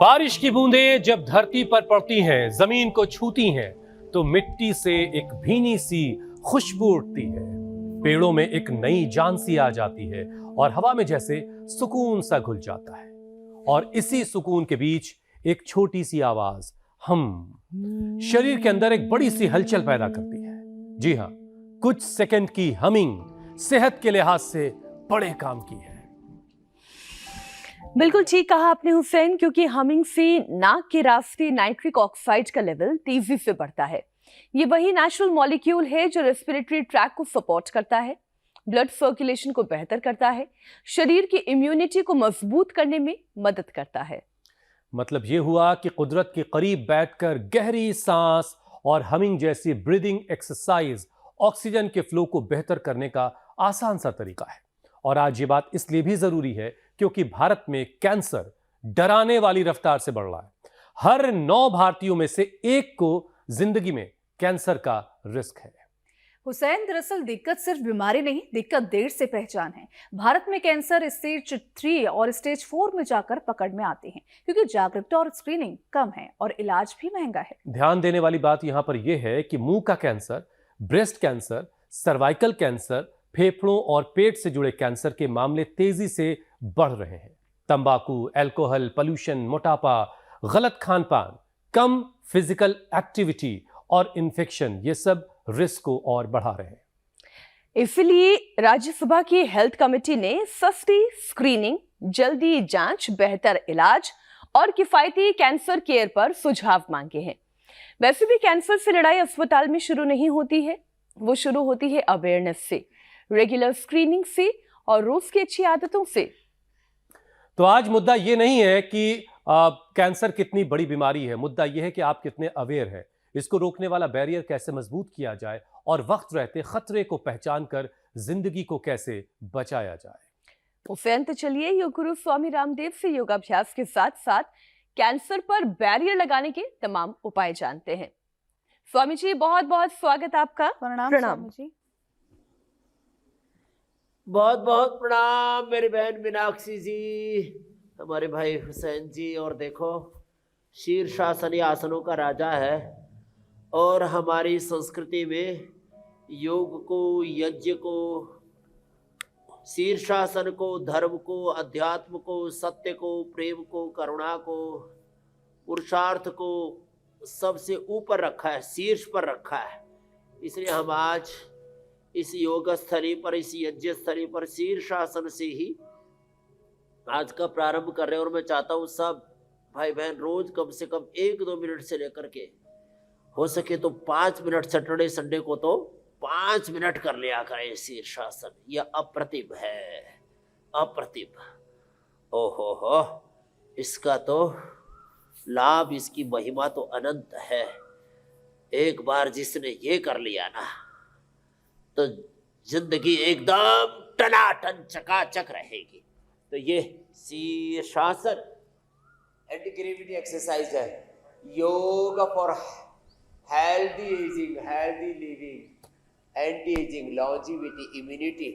बारिश की बूंदें जब धरती पर पड़ती हैं, जमीन को छूती हैं, तो मिट्टी से एक भीनी सी खुशबू उठती है। पेड़ों में एक नई जान सी आ जाती है और हवा में जैसे सुकून सा घुल जाता है। और इसी सुकून के बीच एक छोटी सी आवाज हम शरीर के अंदर एक बड़ी सी हलचल पैदा करती है। जी हां, कुछ सेकंड की हमिंग सेहत के लिहाज से बड़े काम की है। बिल्कुल ठीक कहा आपने हुसैन, क्योंकि हमिंग से नाक के रास्ते नाइट्रिक ऑक्साइड का लेवल तेजी से बढ़ता है। ये वही नेचुरल मॉलिक्यूल है जो रेस्पिरेटरी ट्रैक को सपोर्ट करता है, ब्लड सर्कुलेशन को बेहतर करता है, शरीर की इम्यूनिटी को मजबूत करने में मदद करता है। मतलब ये हुआ कि कुदरत के करीब बैठकर गहरी सांस और हमिंग जैसी ब्रीदिंग एक्सरसाइज ऑक्सीजन के फ्लो को बेहतर करने का आसान सा तरीका है। और आज ये बात इसलिए भी जरूरी है क्योंकि भारत में कैंसर डराने वाली रफ्तार से बढ़ रहा है। हर 9 भारतीयों में से एक को जिंदगी में कैंसर का रिस्क है। हुसैन, दरअसल दिक्कत सिर्फ बीमारी नहीं, दिक्कत देर से पहचान है। भारत में कैंसर स्टेज 3 और स्टेज 4 में जाकर पकड़ में आते हैं क्योंकि जागरूकता और स्क्रीनिंग कम है और इलाज भी महंगा है। ध्यान देने वाली बात यहां पर यह है कि मुंह का cancer, breast cancer, cervical cancer, फेफड़ों और पेट से जुड़े कैंसर के मामले तेजी से बढ़ रहे हैं। तंबाकू, अल्कोहल, पोल्यूशन, मोटापा, गलत खान पान, कम फिजिकल एक्टिविटी और इन्फेक्शन, ये सब रिस्क को और बढ़ा रहे हैं। इसलिए राज्यसभा की हेल्थ कमेटी ने सस्ती स्क्रीनिंग, जल्दी जांच, बेहतर इलाज और किफायती कैंसर केयर पर सुझाव मांगे हैं। वैसे भी कैंसर से लड़ाई अस्पताल में शुरू नहीं होती है, वो शुरू होती है अवेयरनेस से, रेगुलर स्क्रीनिंग से और रोज की अच्छी आदतों से। तो आज मुद्दा ये नहीं है कि कैंसर कितनी बड़ी बीमारी है, मुद्दा यह है कि आप कितने अवेयर हैं, इसको रोकने वाला बैरियर कैसे मजबूत किया जाए और वक्त रहते खतरे को पहचान कर जिंदगी को कैसे बचाया जाए। हुसैन, तो चलिए योग गुरु स्वामी रामदेव से योगाभ्यास के साथ साथ कैंसर पर बैरियर लगाने के तमाम उपाय जानते हैं। स्वामी जी, बहुत बहुत स्वागत आपका। प्रणाम स्वामी जी। बहुत बहुत प्रणाम मेरी बहन मीनाक्षी जी, हमारे भाई हुसैन जी। और देखो, शीर्षासन ये आसनों का राजा है और हमारी संस्कृति में योग को, यज्ञ को, शीर्षासन को, धर्म को, अध्यात्म को, सत्य को, प्रेम को, करुणा को, पुरुषार्थ को सबसे ऊपर रखा है, शीर्ष पर रखा है। इसलिए हम आज इस योग स्थली पर, इस यज्ञ स्थली पर शीर्षासन से ही आज का प्रारंभ कर रहे हैं। और मैं चाहता हूँ सब भाई बहन रोज कम से कम 1-2 मिनट से लेकर के हो सके तो 5 मिनट, सैटरडे संडे को तो 5 मिनट कर लिया करें शीर्षासन। यह अप्रतिम है, अप्रतिम। ओहो हो, इसका तो लाभ, इसकी महिमा तो अनंत है। एक बार जिसने ये कर लिया ना तो जिंदगी एकदम टनाटन चकाचक रहेगी। तो ये शीर्षासन एंटी ग्रेविटी एक्सरसाइज है, योग for healthy ageing, healthy living, anti ageing, longevity, immunity.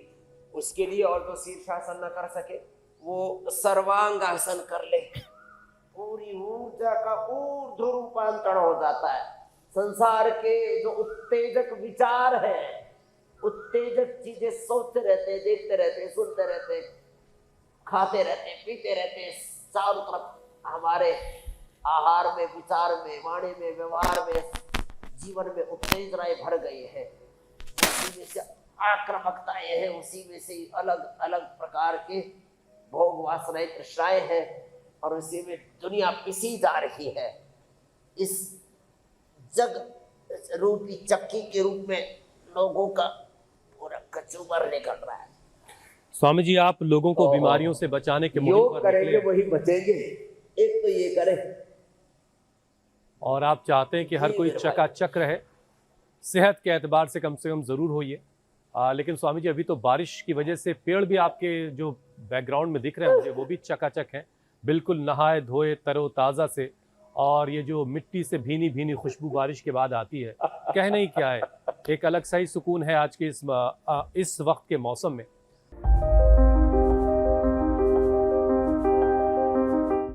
उसके लिए और तो शीर्षासन न कर सके वो सर्वांगासन कर ले, पूरी ऊर्जा का ऊर्ध्व रूपांतरण हो जाता है। संसार के जो उत्तेजक विचार है, उत्तेजक चीजें सोचते रहते, देखते रहते, सुनते रहते, खाते रहते, पीते रहते, चारों तरफ हमारे आहार में, विचार में, वाणी में, व्यवहार में, जीवन में उत्तेजनाएं भर गई है। उसी में से आक्रामकताएं हैं, उसी में से अलग अलग प्रकार के भोग वासनाएं, तृष्णाएं हैं और उसी में दुनिया पिसी जा रही है। इस जग रूपी चक्की के रूप में लोगों का पूरा कचूबर निकल रहा है। स्वामी जी, आप लोगों को बीमारियों से बचाने के मुहिम योग पर करेंगे निकले वही बचेंगे। एक तो ये करें और आप चाहते हैं कि हर कोई चकाचक रहे, सेहत के एतबार से कम जरूर होइए। लेकिन स्वामी जी, अभी तो बारिश की वजह से पेड़ भी आपके जो बैकग्राउंड में दिख रहे हैं मुझे, वो भी चकाचक हैं, बिल्कुल नहाए धोए तरोताज़ा से। और ये जो मिट्टी से भीनी भीनी खुशबू बारिश के बाद आती है, कहना ही क्या है। एक अलग सा ही सुकून है आज के इस वक्त के मौसम में।